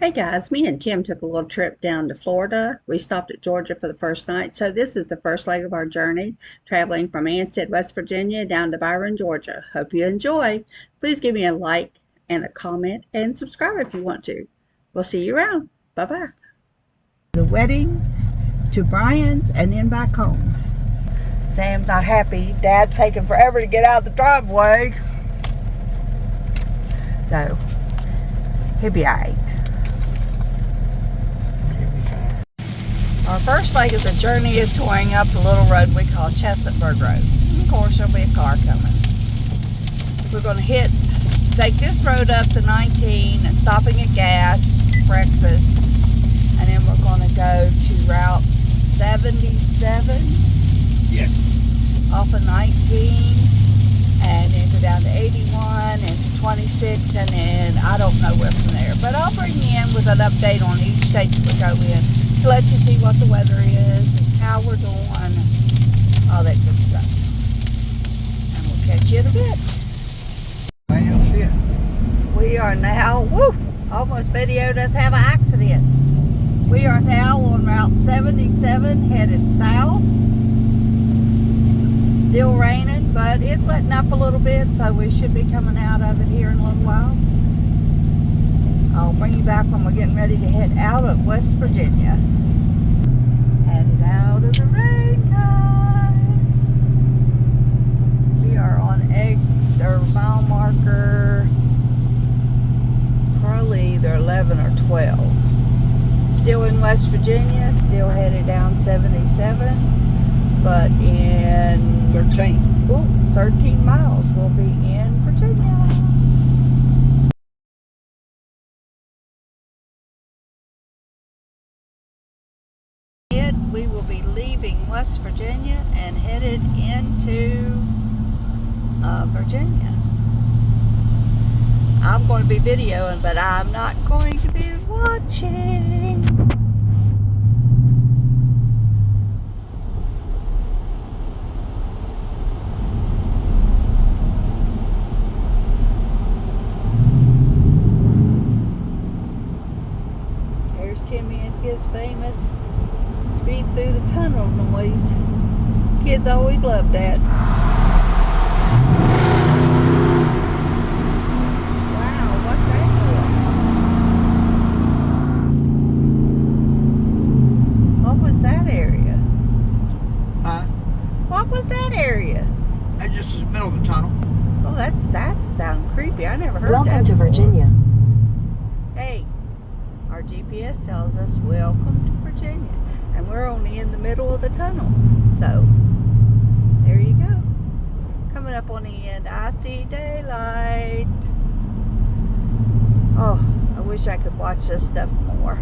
Hey guys, me and Tim took a little trip down to Florida. We stopped at Georgia for the first night, so this is the first leg of our journey, traveling from Ansett, West Virginia down to Byron, Georgia. Hope you enjoy. Please give me a like and a comment and subscribe if you want to. We'll see you around. Bye-bye. The wedding to Brian's and then back home. Sam's not happy. Dad's taking forever to get out of the driveway. So, he'll be all right. Our first leg of the journey is going up the little road we call Chestnutburg Road. And of course, there'll be a car coming. We're going to take this road up to 19 and stopping at gas, breakfast, and then we're going to go to Route 77. Yes. Off of 19, and then go down to 81 and 26, and then I don't know where from there. But I'll bring you in with an update on each state that we go in to let you see what the weather is and how we're doing, all that good stuff. And we'll catch you in a bit. Well, shit. We are now, almost videoed us have an accident. We are now on Route 77 headed south. Still raining, but it's letting up a little bit, so we should be coming out of it here in a little while. I'll bring you back when we're getting ready to head out of West Virginia. Headed out of the rain, guys. We are on mile marker, probably either 11 or 12. Still in West Virginia, still headed down 77, but in 13 miles we'll be in Virginia. We will be leaving West Virginia and headed into Virginia. I'm going to be videoing, but I'm not going to be watching. There's Timmy and his famous speed through the tunnel noise. Kids always loved that. Wow, what's that noise? What was that area? Huh? What was that area? That's just in the middle of the tunnel. Oh, that sounded creepy. I never heard that. Welcome to before. Virginia. Hey, our GPS tells us welcome to Virginia. And we're only in the middle of the tunnel. So, there you go. Coming up on the end, I see daylight. Oh, I wish I could watch this stuff more.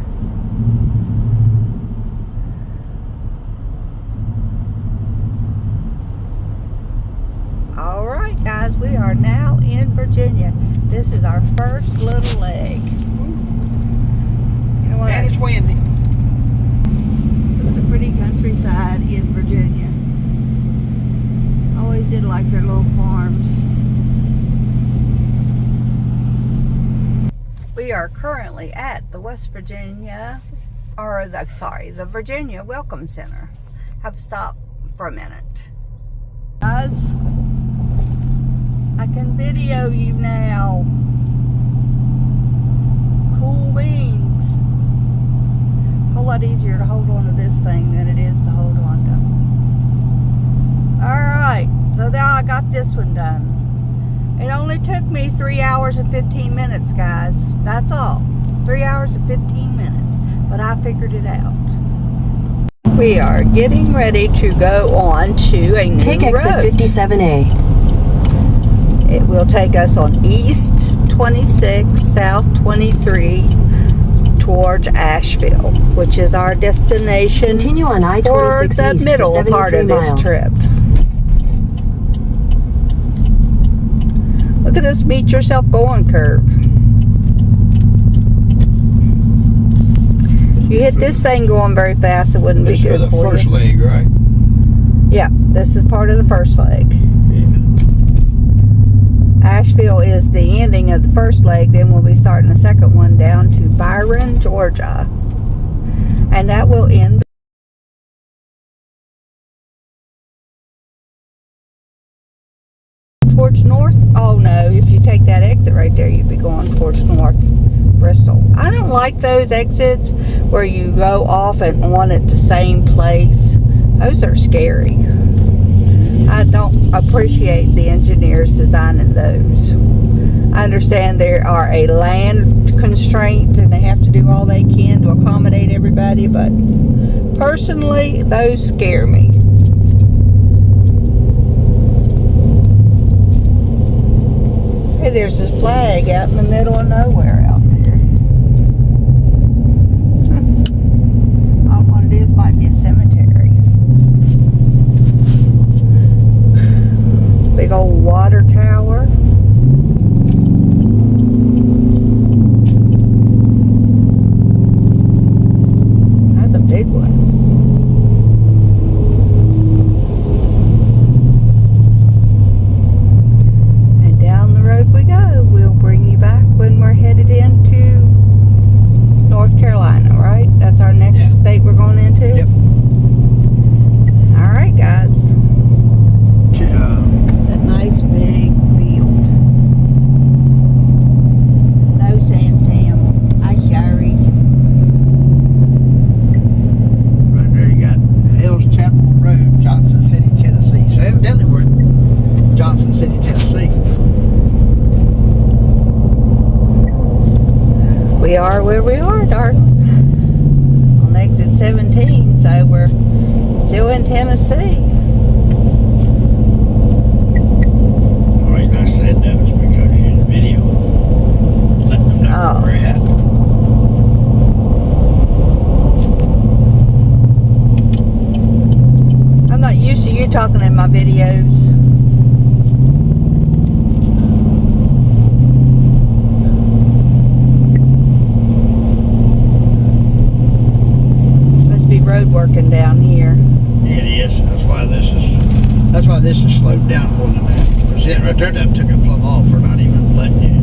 Alright guys, we are now in Virginia. This is our first little leg. You know what? And it's windy. The pretty countryside in Virginia. Always did like their little farms. We are currently at the the Virginia Welcome Center. Have stopped for a minute. Guys, I can video you now. Cool beans. A whole lot easier to hold on to this thing than it is to hold on to. Alright, so now I got this one done. It only took me 3 hours and 15 minutes, guys. That's all. 3 hours and 15 minutes. But I figured it out. We are getting ready to go on to a new Take exit road. 57A. It will take us on East 26, South 23, towards Asheville, which is our destination. Continue on I-26 for the East middle for 73 part of this miles. trip. Look at this meet yourself going curve. If you hit this thing going very fast, it wouldn't be good for for the first you. leg, right? Yeah, this is part of the first leg. Yeah. Asheville is the ending of the first leg. Then we'll be starting the second one down to Byron, Georgia. And that will end towards north. Oh no, if you take that exit right there, you'd be going towards north Bristol. I don't like those exits where you go off and on at the same place. Those are scary. I don't appreciate the engineers designing those. I understand there are a land constraint and they have to do all they can to accommodate everybody, but personally, those scare me. Hey, there's this flag out in the middle of nowhere out there. I don't know what it is, might be a cemetery. Big old water tower. That's a big one. We go. We'll bring you back when we're headed into North Carolina, right? That's our next state we're going into? Yep. All right, guys. That nice big field. No Sam. Hi, Shari. Right there you got Hills Chapel Road, Johnson City, Tennessee. So evidently we're in Johnson City, Tennessee. We are where we are, darling. On exit 17, so we're still in Tennessee. The reason I said that was because you're in the video, letting them know where we're at. I'm not used to you talking in my videos. Road working down here. It is. That's why this is slowed down more than that. Because it right there done took it plumb off for not even letting you.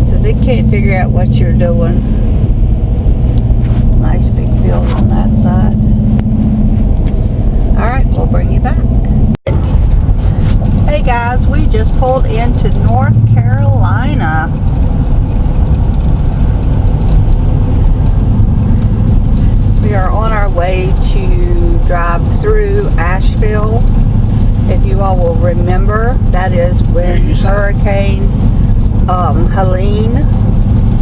Says it can't figure out what you're doing. Nice big field on that side. Alright, we'll bring you back. Hey guys, we just pulled into North Carolina. We are on our way to drive through Asheville. If you all will remember, that is when Hurricane Helene.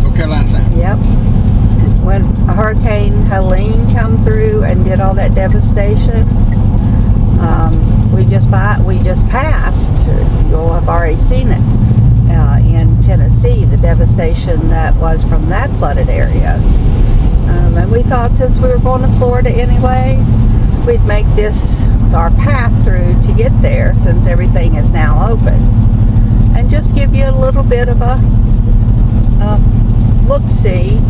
North Carolina side. Yep. When Hurricane Helene come through and did all that devastation. We just passed. You'll have already seen it in Tennessee, the devastation that was from that flooded area. And we thought since we were going to Florida anyway, we'd make this our path through to get there since everything is now open. And just give you a little bit of a look-see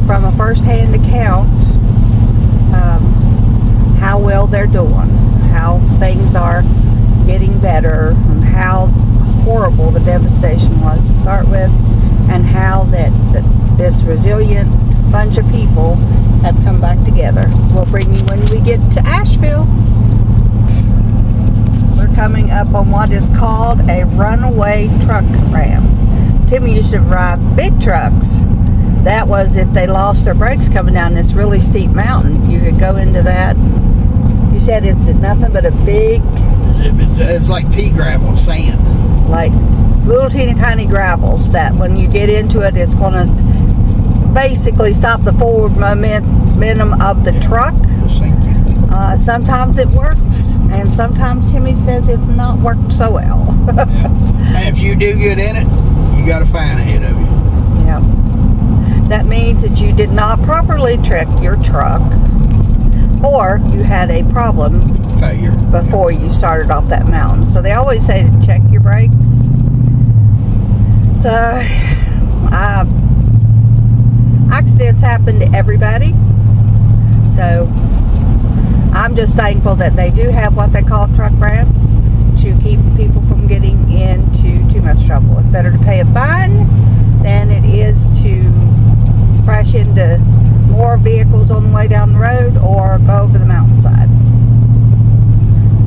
from a first-hand account how well they're doing, how things are getting better, and how horrible the devastation was to start with, and how this resilient bunch of people have come back together. We'll bring you when we get to Asheville. We're coming up on what is called a runaway truck ramp. Timmy used to drive big trucks. That was if they lost their brakes coming down this really steep mountain. You could go into that. You said it's nothing but a big... It's like pea gravel, sand. Like little teeny tiny gravels that when you get into it, it's going to basically stop the forward momentum of the truck. It'll sink you. Sometimes it works, and sometimes Timmy says it's not worked so well. And if you do get in it, you got a fine ahead of you. Yep. That means that you did not properly check your truck, or you had a problem Failure. before you started off that mountain. So they always say to check your brakes. Accidents happen to everybody. So I'm just thankful that they do have what they call truck ramps to keep people from getting into too much trouble. It's better to pay a fine than it is into more vehicles on the way down the road or go over the mountainside.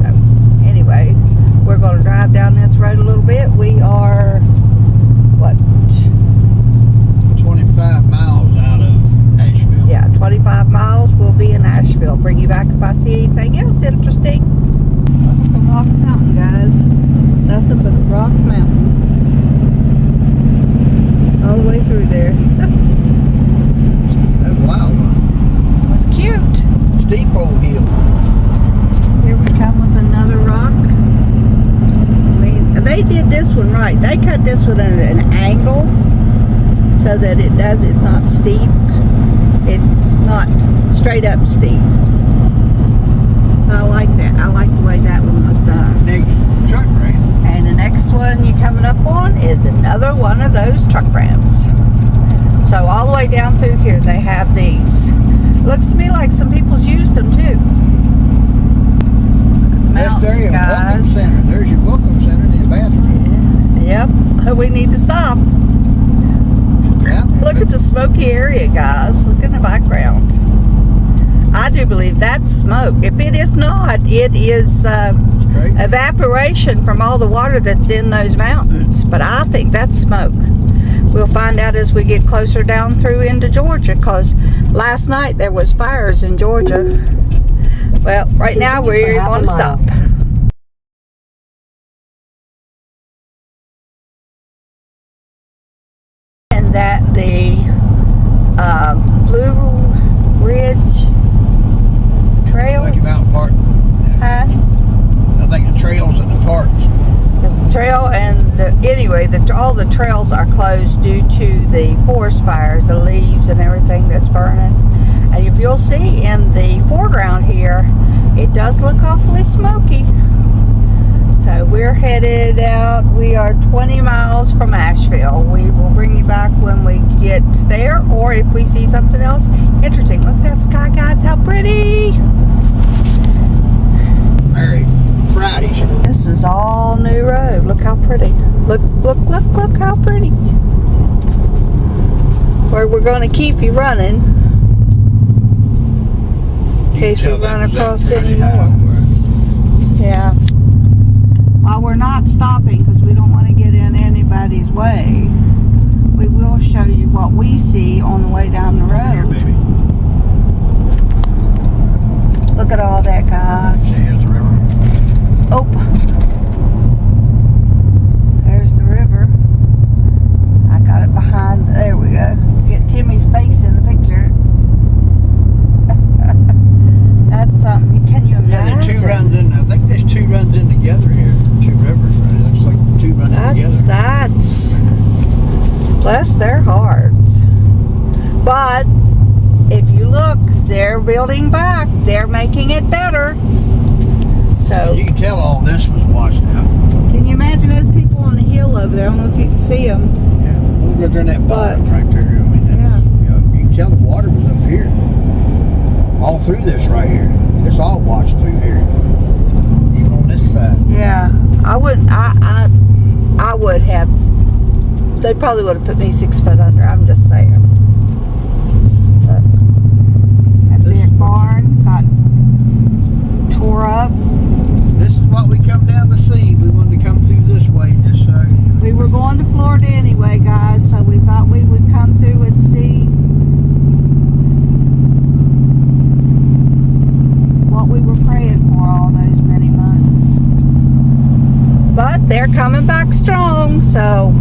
So anyway, we're going to drive down this road a little bit. We are, what? 25 miles out of Asheville. Yeah, 25 miles. We'll be in Asheville. Bring you back if I see anything else interesting. Look at the Rock Mountain, guys. Nothing but a rock mountain. All the way through there. That's a wild one. It was cute. Steep old hill. Here we come with another rock. I mean, they did this one right. They cut this one at an angle so that it's not steep. It's not straight up steep. So I like that. I like the way that one was done. Next truck ramp. And the next one you're coming up on is another one of those truck ramps. So all the way down through here they have these. Looks to me like some people's used them too. That's there, your welcome Guys. center. There's your welcome center and your bathroom. Yep. We need to stop. Yeah. Look at the smoky area, guys. Look in the background. I do believe that's smoke. If it is not, it is Crazy. evaporation from all the water that's in those mountains. But I think that's smoke. We'll find out as we get closer down through into Georgia, because last night there was fires in Georgia. Well, right now we're going to stop. And that the Blue Ridge Trails, Lucky Mountain Park. huh? I think the trails and the parks. The trail and all the trails are closed due to the forest fires, the leaves and everything that's burning. And if you'll see in the foreground here, it does look awfully smoky. So we're headed out. We are 20 miles from Asheville. We will bring you back when we get there, or if we see something else interesting. Look at that sky, guys. How pretty! Merry Friday. This is all new road. Look how pretty. Look how pretty. Where we're going to keep you running in case we run across any more. Yeah. While we're not stopping because we don't want to get in anybody's way, we will show you what we see on the way down the Here, road. baby. Look at all that, guys. Here's the river. Oh, there's the river. I got it behind. There we go. Get Timmy's face in the picture. That's something. Can you imagine? Yeah, there are two runs in. I think there's two runs in together here. Two rivers, right? Looks like two running together. That's bless their hearts. But if you look, they're building back. They're making it better. So You can tell all this was washed out. can you imagine those people on the hill over there? I don't know if you can see them. Yeah, we'll go during that bottom But- right there. I mean, that's, Yeah. you know, you can tell the water was up here. All through this right here. It's all washed through here. Even on this side. Yeah, I wouldn't. I would have. They probably would have put me 6 foot under. I'm just saying. But that big barn got tore up. This is what we come down to see. We wanted to come through this way just so. We were going to Florida anyway, guys, so we thought we would come through and see what we were praying for all those many months. But they're coming back strong, so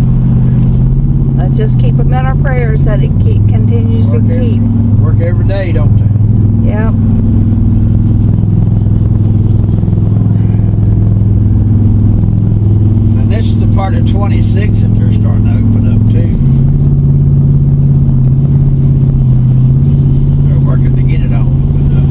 let's just keep them in our prayers that it continues to keep. Work every day, don't they? Yep. And this is the part of 26 that they're starting to open up too. They're working to get it all opened up.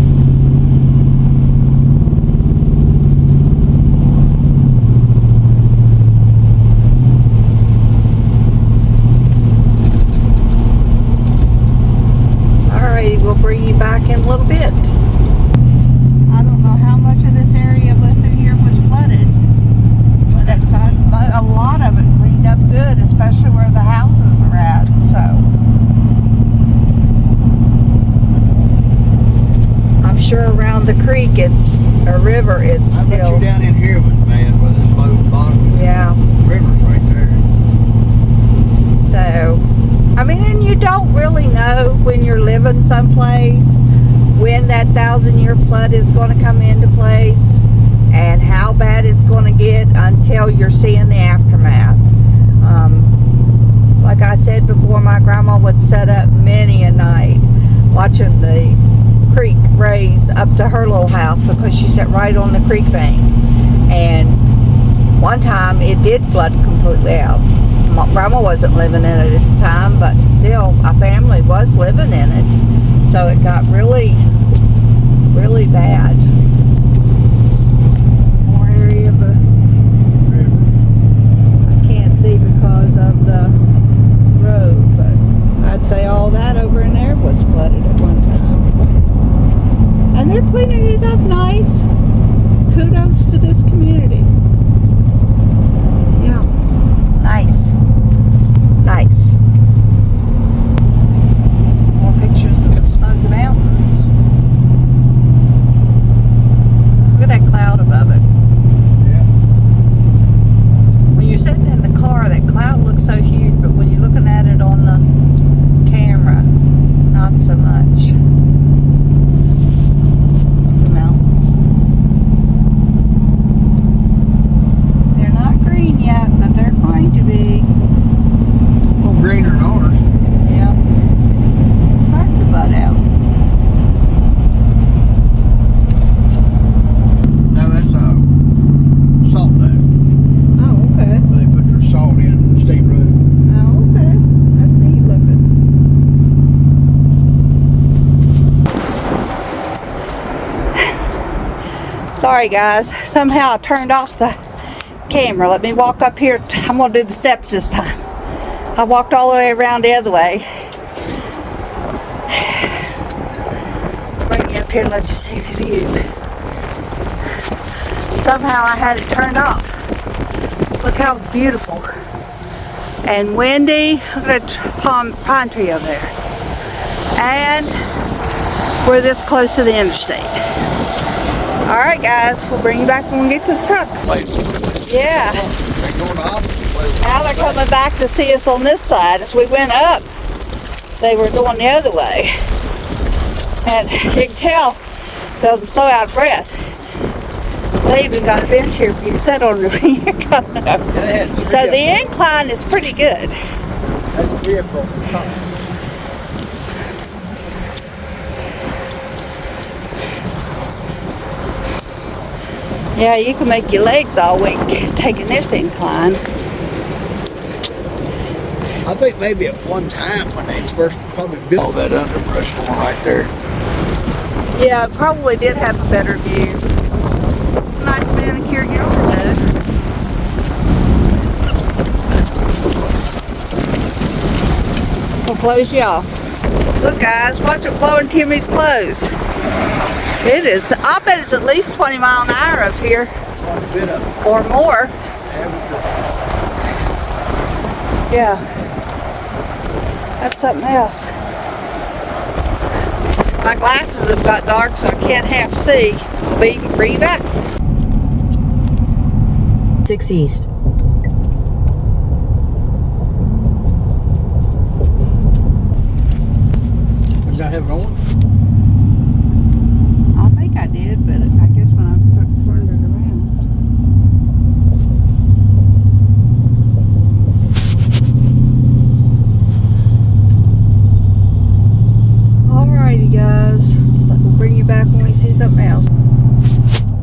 Alrighty, we'll bring you back in a little bit. I don't know how much of this area through here was flooded, but it got a lot of it cleaned up good the creek, it's a river. It's I bet still you down in here was bad with this low bottom of yeah. the river's right there. So, I mean, and you don't really know when you're living someplace when that 1,000-year flood is going to come into place and how bad it's going to get until you're seeing the aftermath. Like I said before, my grandma would set up many a night watching the creek raise up to her little house because she sat right on the creek bank. And one time it did flood completely out. My grandma wasn't living in it at the time, but still a family was living in it. So it got really, really bad. More area of the I can't see because of the road, but I'd say all that over in there was flooded at one time. And they're cleaning it up nice. Kudos to this community. Yeah. Nice. Nice. More pictures of the Smoky Mountains. Look at that cloud above it. Yeah. When you're sitting in the car, that cloud looks so huge, but when you're looking at it on the camera, not so much. The mountains. They're not green yet, but they're going to be. A little greener than ours. Yeah. Starting to bud out. No, that's salt dome. Oh, okay. Where they put their salt in the state road. Oh, okay. That's neat looking. Sorry guys, somehow I turned off the camera. Let me walk up here. I'm going to do the steps this time. I walked all the way around the other way. Bring you up here and let you see the view. Somehow I had it turned off. Look how beautiful. And windy. Look at that pine tree over there. And we're this close to the interstate. Alright guys, we'll bring you back when we get to the truck. Yeah. They're going the opposite way. Now they're coming back to see us on this side. As we went up, they were going the other way. And you can tell they're so out of breath. They even got a bench here for you to sit on when you're coming up. Yeah, they had three So of the them. incline is pretty good. That's 3 up on the top. Yeah, you can make your legs all weak taking this incline. I think maybe at one time when they first probably built all that underbrush going right there. Yeah, it probably did have a better view. Nice manicured yard though. We'll close you off. Look guys, watch it blowing Timmy's clothes. It is, I bet it's at least 20 mile an hour up here Quite a bit of it. or more. Yeah. That's something else. My glasses have got dark so I can't half see. Bring you back. 6 East. Did I have it on? I think I did, but I guess when I turned it around. Alrighty guys, so we'll bring you back when we see something else.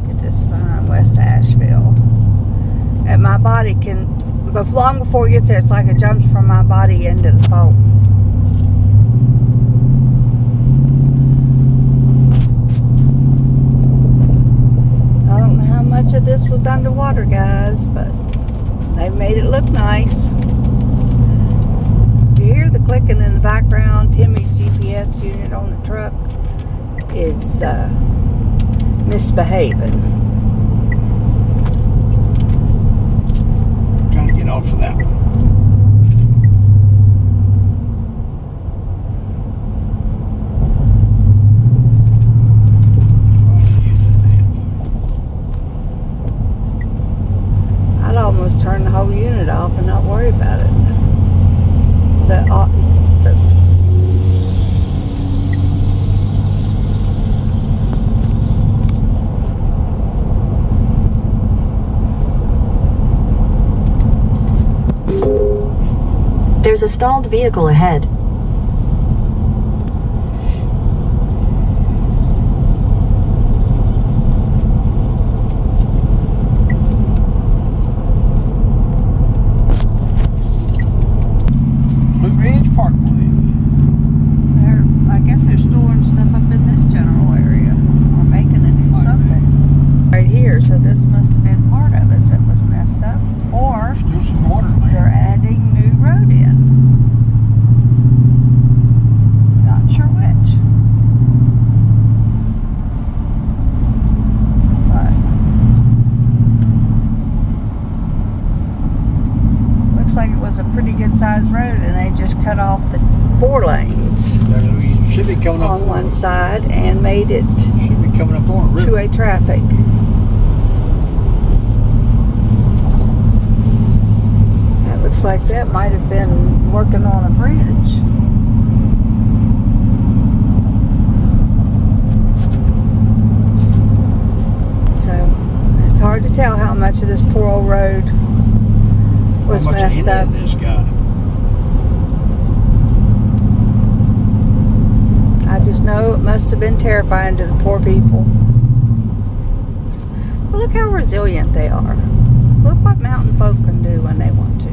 Get this sign, West Asheville. And my body can, but long before it gets there, it's like it jumps from my body into the phone. I don't know how much of this was underwater, guys, but they made it look nice. You hear the clicking in the background. Timmy's GPS unit on the truck is misbehaving. Trying to get off of that one. a stalled vehicle ahead. Blue Ridge Parkway. I guess they're storing stuff up in this general area or making it do something. Right here, so this must have been part of it that was messed up. Or Still some water in they're there. adding new road in. Not sure which. But looks like it was a pretty good sized road and they just cut off the 4 lanes Should be coming up on one side and made it Should be coming up on a river. two-way traffic. That looks like that might have been working on a bridge. So it's hard to tell how much of this poor old road was How much messed any up. of this got it. I just know it must have been terrifying to the poor people. But look how resilient they are. Look what mountain folk can do when they want to.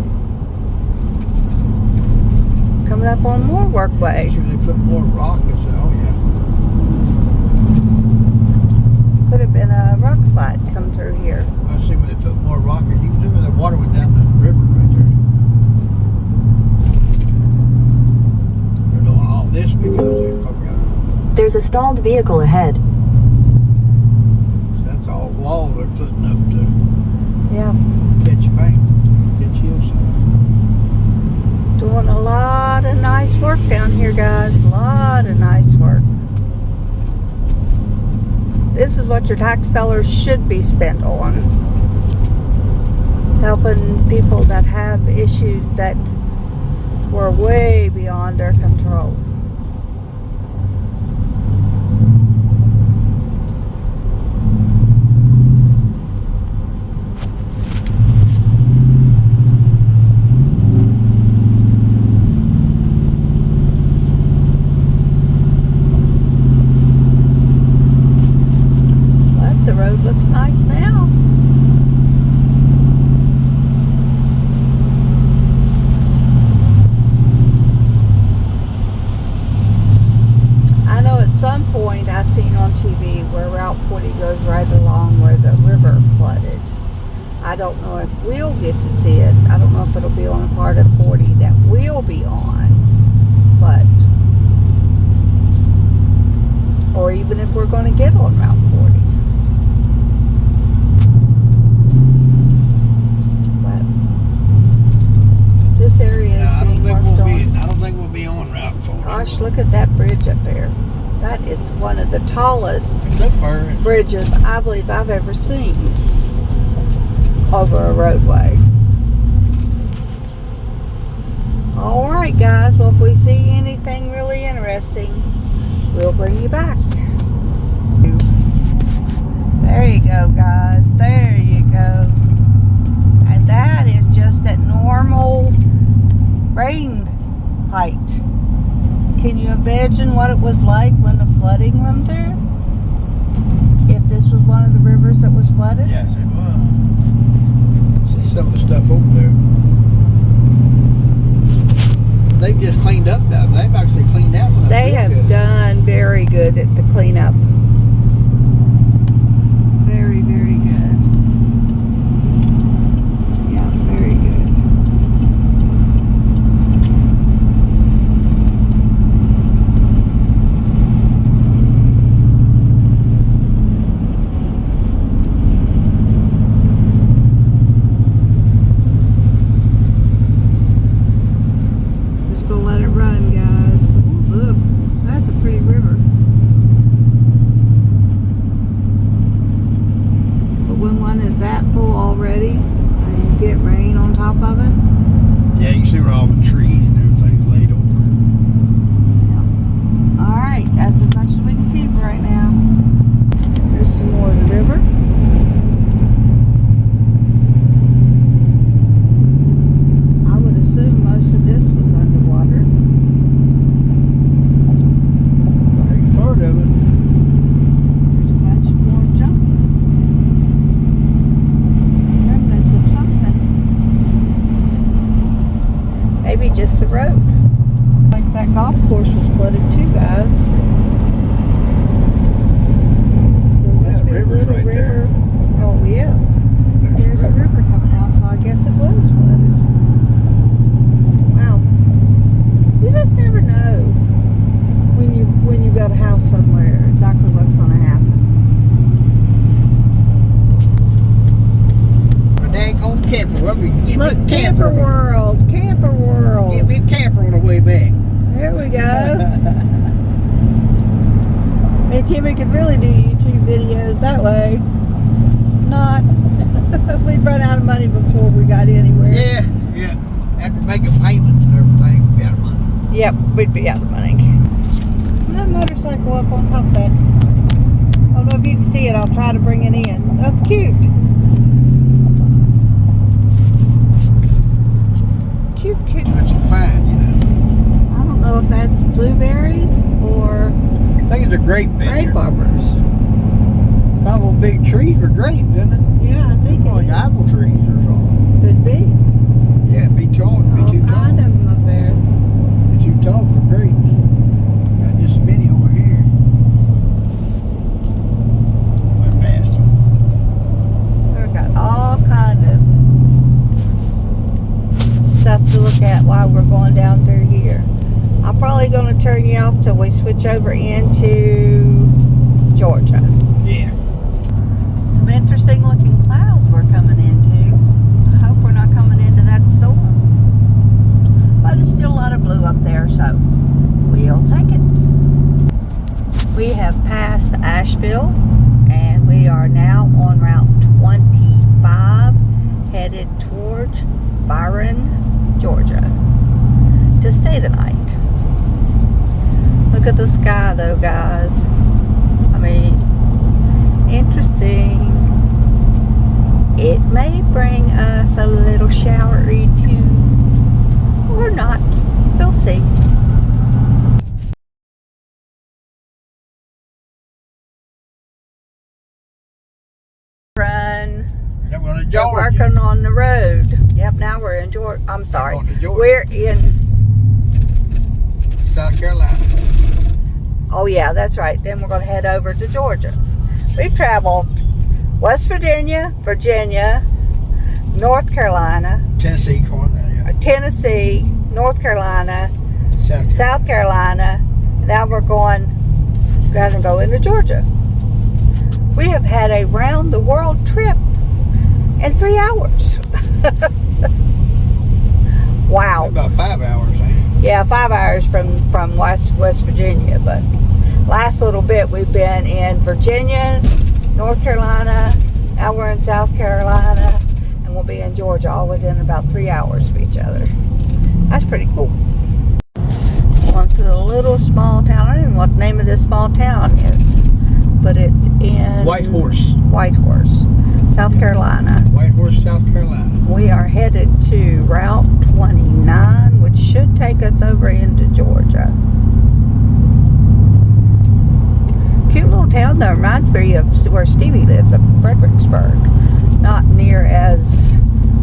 Coming up on more workway. Sure they put more rock. It's, oh yeah. Could have been a rock slide come through here. I see where they put more rock. You can see where the water went down the river right there. They're doing all this because they probably got There's a stalled vehicle ahead. that's all wall they're putting up to Yeah, catch bank, catch hillside. doing a lot of nice work down here, guys. A lot of nice work. This is what your tax dollars should be spent on. Helping people that have issues that were way beyond their control. But the road looks nice now. I know at some point I seen on TV where Route 40 goes right along where the river flooded. I don't know if we'll get to see it. I don't know if it'll be on a part of 40 that we'll be on, but or even if we're going to get on Route 40. But this area is I don't being think worked we'll on. be. I don't think we'll be on Route 40. Gosh, look at that bridge up there. That is one of the tallest It's up there. bridges I believe I've ever seen over a roadway. Alright guys, well if we see anything really interesting, we'll bring you back. There you go guys, there you go. And that is just at normal rain height. Can you imagine what it was like when the flooding went through? If this was one of the rivers that was flooded? Yes, it was. See some of the stuff over there. They've just cleaned up that. They've actually cleaned that one up. They real have good. done very good at the cleanup. Very, very good. Yeah, very good. Just gonna let it run, guys. Ooh, look, that's a pretty river. But when one is that full already, and you get rain on top of it, Yeah, you can see where all the trees and everything's laid over. alright, that's as much as we can see for right now. There's some more of the river. I would assume most of this was that golf course was flooded too, guys. So this Yeah, big river's little right there. river. Oh yeah, there's a river coming out, so I guess it was flooded. Wow, you just never know when you build a house somewhere exactly what's going to happen. A dang old camper. Well, get Look, me a Camper World, Camper World. Get me a camper on the way back. There we go. Hey, Timmy could really do YouTube videos that way. Not. We'd run out of money before we got anywhere. Yeah. After making payments and everything, we got money. Yep, we'd be out of money. That motorcycle up on top of that. I don't know if you can see it. I'll try to bring it in. That's cute. Cute. That's fine, you know. I don't know if that's blueberries or I think it's a grape grape vineyard. arbors. Probably big trees for grapes, isn't it? Yeah, I think Like it is. apple trees or something. Could be. Yeah, be tall. Be All too tall. kind of them up there. Be too tall for grapes. Got this mini over here. Went past them. We've got all kind of stuff to look at while we're going down through here. I'm probably going to turn you off till we switch over into Georgia. Yeah. Some interesting looking clouds we're coming into. I hope we're not coming into that storm. But it's still a lot of blue up there, so we'll take it. We have passed Asheville and we are now on Route 25 headed towards Byron, Georgia to stay the night. Look at the sky though, guys. I mean, interesting. It may bring us a little showery too, or not. We'll see. Run. Then we're going to We're Georgia. working on the road. Yep, now we're in Georgia. I'm sorry. going to Georgia. We're in, South Carolina. oh yeah, that's right. Then we're going to head over to Georgia. We've traveled West Virginia, North Carolina, Tennessee, Tennessee, North Carolina, South South Carolina. Now we're going to go into Georgia. We have had a round the world trip in 3 hours. Wow. About 5 hours, ain't it? Yeah, 5 hours from West Virginia, but last little bit we've been in Virginia, North Carolina, now we're in South Carolina, and we'll be in Georgia all within about 3 hours of each other. That's pretty cool. On to the little small town. I don't even know what the name of this small town is, but it's in Whitehorse, South Carolina. South Carolina. We are headed to Route 29, which should take us over into Georgia. Cute little town though. Reminds me of where Stevie lives, up in Fredericksburg. Not near as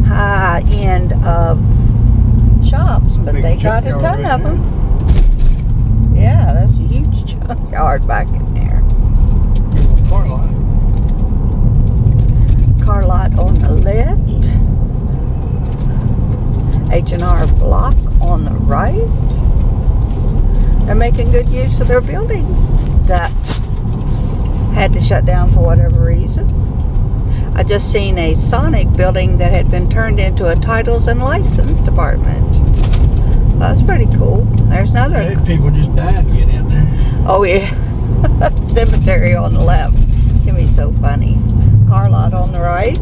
high end of shops, but Big they got a junkyard ton right of them. Yeah, that's a huge junkyard back in there. Car lot. Car lot on the left. H&R Block on the right. They're making good use of their buildings that had to shut down for whatever reason. I just seen a Sonic building that had been turned into a titles and license department. That's pretty cool. There's another. Hey, people just died to get in there. Oh yeah. Cemetery on the left. Can be so funny. Car lot on the right.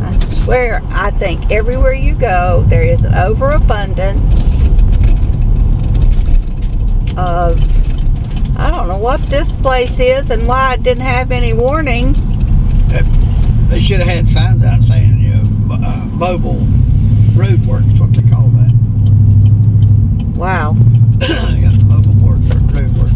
I swear, I think everywhere you go, there is an overabundance of, I don't know what this place is and why it didn't have any warning. They should have had signs out saying, you know, mobile road work is what they call that. Wow. They got mobile road work.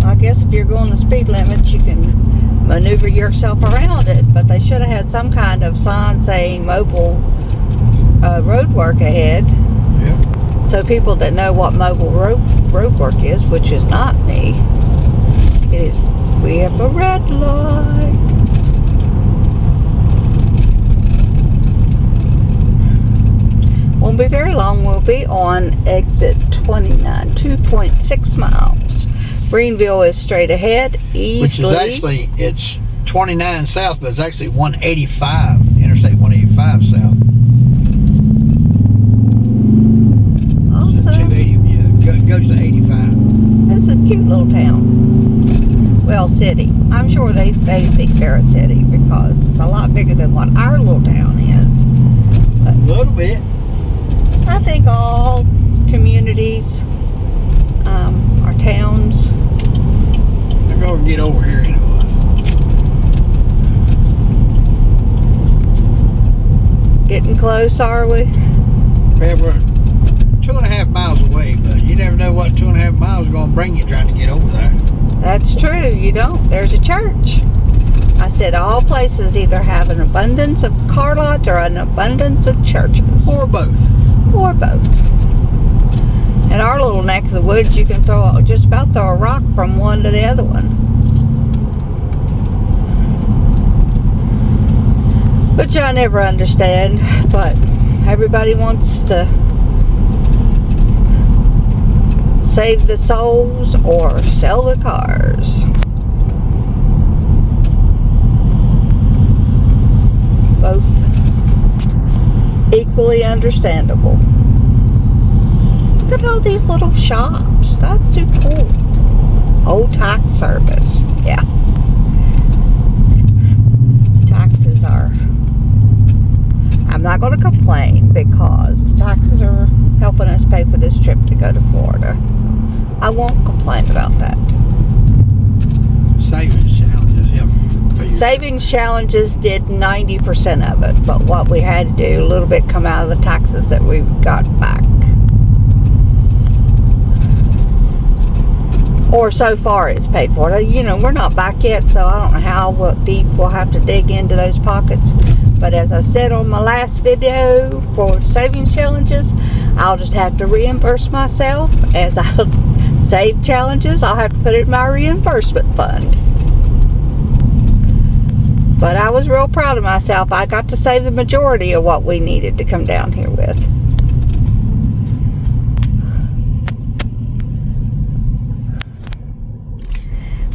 I guess if you're going the speed limit, you can maneuver yourself around it, but they should have had some kind of sign saying mobile road work ahead. Yep. So people that know what mobile road work is, which is not me, it is, we have a red light. Won't be very long. We'll be on exit 29, 2.6 miles. Greenville is straight ahead, easily. Which is actually, it's 29 south, but it's actually 185, Interstate 185 south. Also, 280, yeah, goes to 85. it's a cute little town. Well, city. I'm sure they think they're a city because it's a lot bigger than what our little town is. A little bit. I think all communities, our towns, I'm going to get over here anyway. getting close, are we? Yeah, we're 2.5 miles away, but you never know what 2.5 miles is going to bring you trying to get over there. That's true. You don't. There's a church. I said all places either have an abundance of car lots or an abundance of churches. Or both. Or both. In our little neck of the woods, you can just about throw a rock from one to the other one. Which I never understand, but everybody wants to save the souls or sell the cars. Both equally understandable. Look at all these little shops. That's too cool. Old tax service. Yeah. Taxes are... I'm not going to complain because the taxes are helping us pay for this trip to go to Florida. I won't complain about that. Savings challenges, yeah. Savings challenges did 90% of it, but what we had to do, a little bit come out of the taxes that we got back. Or so far it's paid for. You know, we're not back yet, so I don't know how deep we'll have to dig into those pockets. But as I said on my last video for savings challenges, I'll just have to reimburse myself. As I save challenges, I'll have to put it in my reimbursement fund. But I was real proud of myself. I got to save the majority of what we needed to come down here with.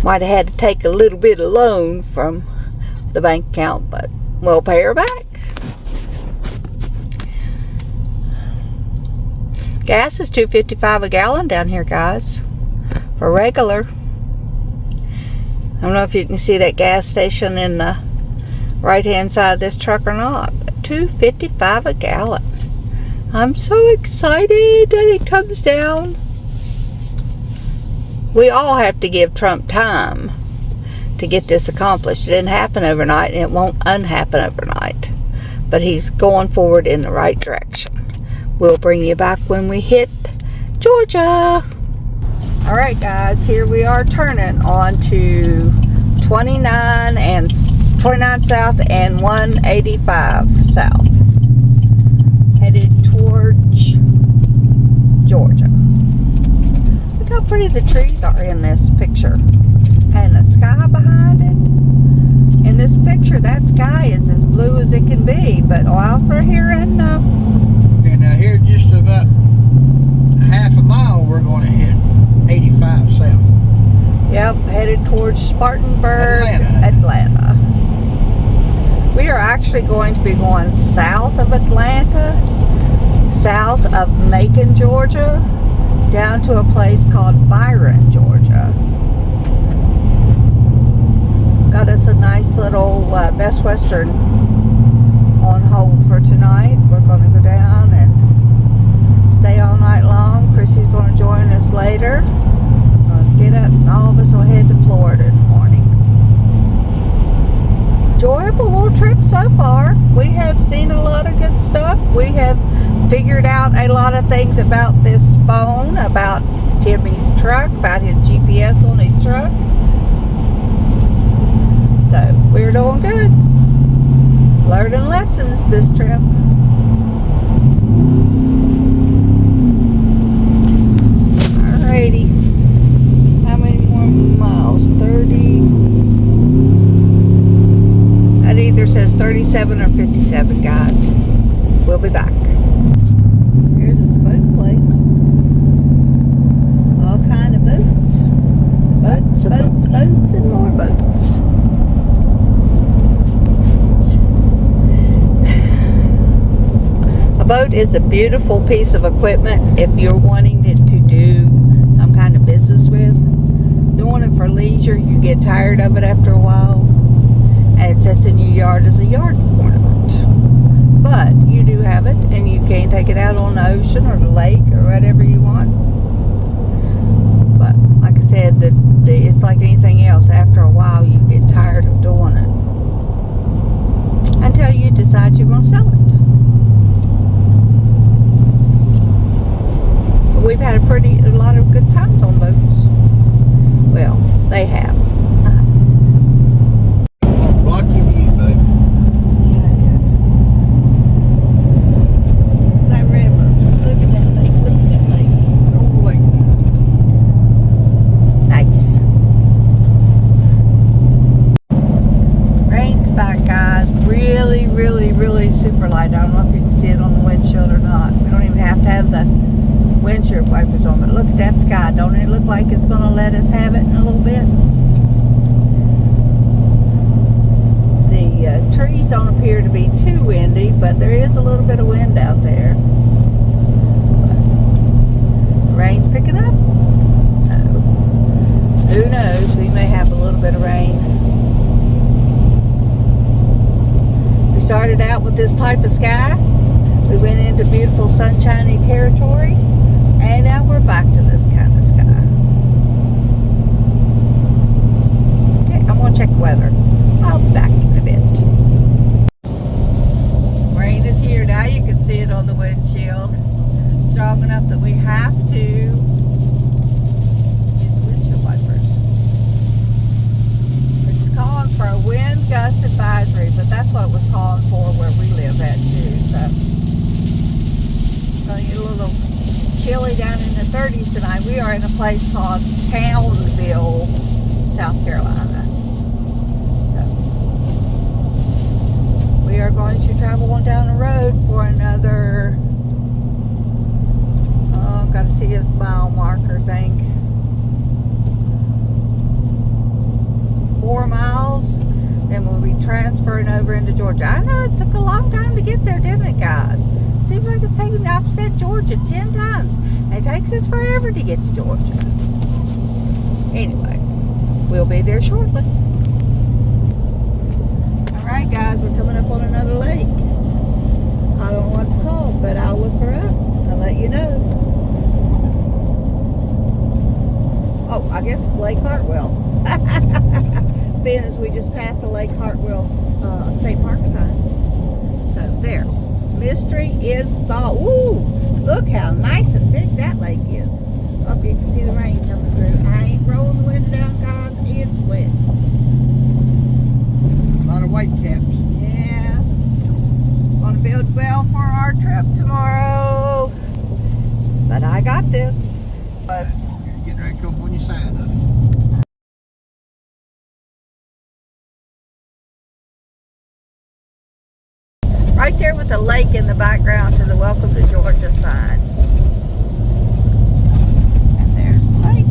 Might have had to take a little bit of loan from the bank account, but we'll pay her back. Gas is $2.55 a gallon down here, guys, for regular. I don't know if you can see that gas station in the right-hand side of this truck or not. But $2.55 a gallon. I'm so excited that it comes down. We all have to give Trump time to get this accomplished. It didn't happen overnight, and it won't unhappen overnight. But he's going forward in the right direction. We'll bring you back when we hit Georgia. All right, guys, here we are turning on to 29 South and 185 South. Headed towards Georgia. Look how pretty the trees are in this picture. And the sky behind it. In this picture, that sky is as blue as it can be. But out for here in... And now here just about half a mile, we're going to hit 85 south. Yep, headed towards Spartanburg, Atlanta. We are actually going to be going south of Atlanta, south of Macon, Georgia, down to a place called Byron, Georgia. Got us a nice little Best Western on hold for tonight. We're going to go down and stay all night long. Chrissy's going to join us later. Get up and all of us will head to Florida in the morning. Enjoyable little trip so far. We have seen a lot of good stuff. We have figured out a lot of things about this phone, about Timmy's truck, about his GPS on his truck. So we're doing good. Learning lessons this trip. 47 or 57, guys. We'll be back. Here's this boat place. All kind of boats. Boats, boats, boats, and more boats. A boat is a beautiful piece of equipment if you're wanting it to do some kind of business with. Doing it for leisure, you get tired of it after a while, and it sits in your yard as a yard ornament. But you do have it, and you can take it out on the ocean or the lake or whatever you want. But like I said, it's like anything else. After a while, you get tired of doing it until you decide you're going to sell it. We've had a lot of good times on boats. Well, they have. Blocky view, baby. Yeah, it is. That river. Look at that lake. Look at that lake. Old lake. Nice. Rain's back, guys. Really, really, really super light. I don't know if you can see it on the windshield or not. We don't even have to have the windshield wipers on, but look at that sky. Don't it look like it's going to let us have it in a little bit? The trees don't appear to be too windy, but there is a little bit of wind out there. The rain's picking up, so who knows, we may have a little bit of rain. We started out with this type of sky. We went into beautiful sunshiny territory. And now we're back to this kind of sky. Okay, I'm going to check the weather. I'll be back in a bit. Rain is here now. You can see it on the windshield. Strong enough that we have to use the windshield wipers. It's calling for a wind gust advisory, but that's what it was calling for where we live at too. So, going to get a little chilly down in the 30s tonight. We are in a place called Townsville, South Carolina. So we are going to travel on down the road for another, got to see a mile marker thing. 4 miles, then we'll be transferring over into Georgia. I know it took a long time to get there, didn't it, guys? Seems like it's taken, I've said Georgia 10 times. It takes us forever to get to Georgia. Anyway, we'll be there shortly. Alright guys, we're coming up on another lake. I don't know what it's called, but I'll look her up. I'll let you know. Oh, I guess it's Lake Hartwell. Being as we just passed the Lake Hartwell State Park sign. So, there. Mystery is solved. Woo! Look how nice and big that lake is. Up, you can see the rain coming through. I ain't rolling the window down, guys. It's wet. A lot of white caps. Yeah. Gonna build well for our trip tomorrow. But I got this. You're getting ready to come when you sign up. Right there with the lake in the background to the Welcome to Georgia sign. And there's the lake.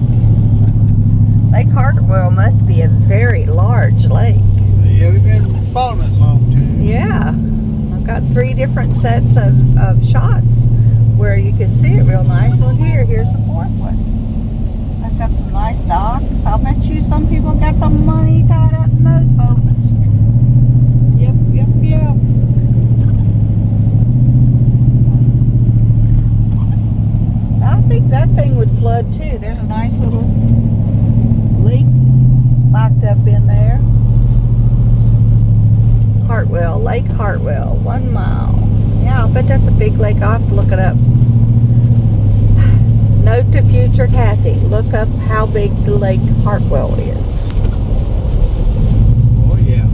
Lake Hartwell must be a very large lake. Yeah, we've been following it long too. Yeah. I've got 3 different sets of shots where you can see it real nice. Look here, here's the 4th one. I've got some nice docks. I'll bet you some people got some money tied up in those boats. Yep, yep, yep. I think that thing would flood too. There's a nice little lake locked up in there. Hartwell, Lake Hartwell, 1 mile. Yeah, I bet that's a big lake. I'll have to look it up. Note to future Kathy, look up how big the Lake Hartwell is. Oh yeah.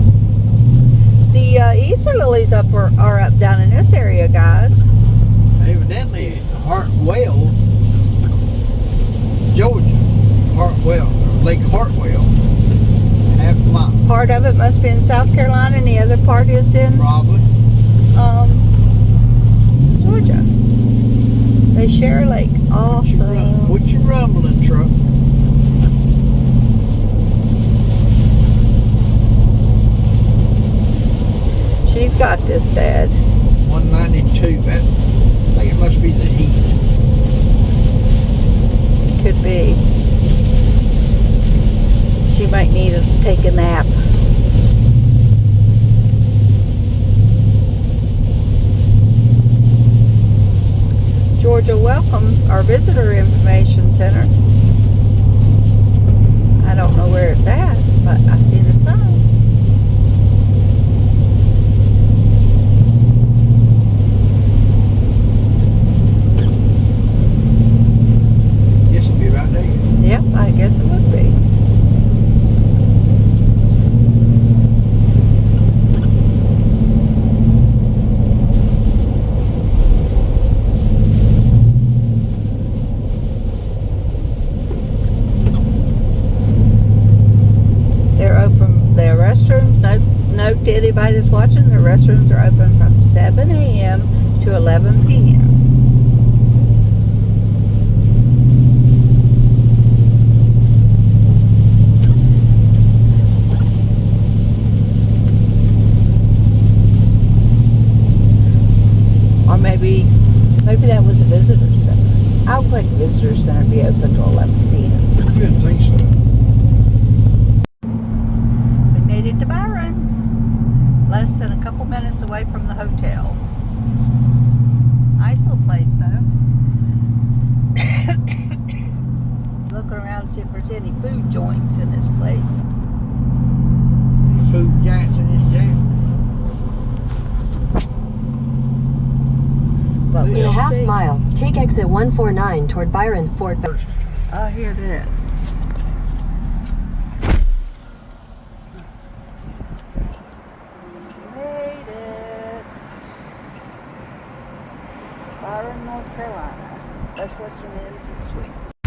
The Easter lilies are up down in this area, guys. Evidently, Hartwell, Georgia. Hartwell, Lake Hartwell, half a mile. part of it must be in South Carolina and the other part is in Probably. Georgia. They share a lake. Awesome. What you rumbling, truck? She's got this, Dad. 192. That, I think it must be the heat. Could be. She might need to take a nap. Georgia Welcome, our visitor information center. I don't know where it's at, but I see the sign. Guess it'd be right there. Yep, I guess it would be. They're open, their restrooms, note to anybody that's watching, their restrooms are open from 7 a.m. to 11 p.m. Or maybe that was a visitor center. I would think visitor center be open till 11 p.m. I didn't think so. We made it to Byron. Less than a couple minutes away from the hotel. Nice little place though. Looking around to see if there's any food joints in this place. Food giants in this jam. But In a we'll half see. mile, take exit 149 toward Byron, Fort Valley. I hear that. Made it. Byron, North Carolina. Best Western Inns and Suites.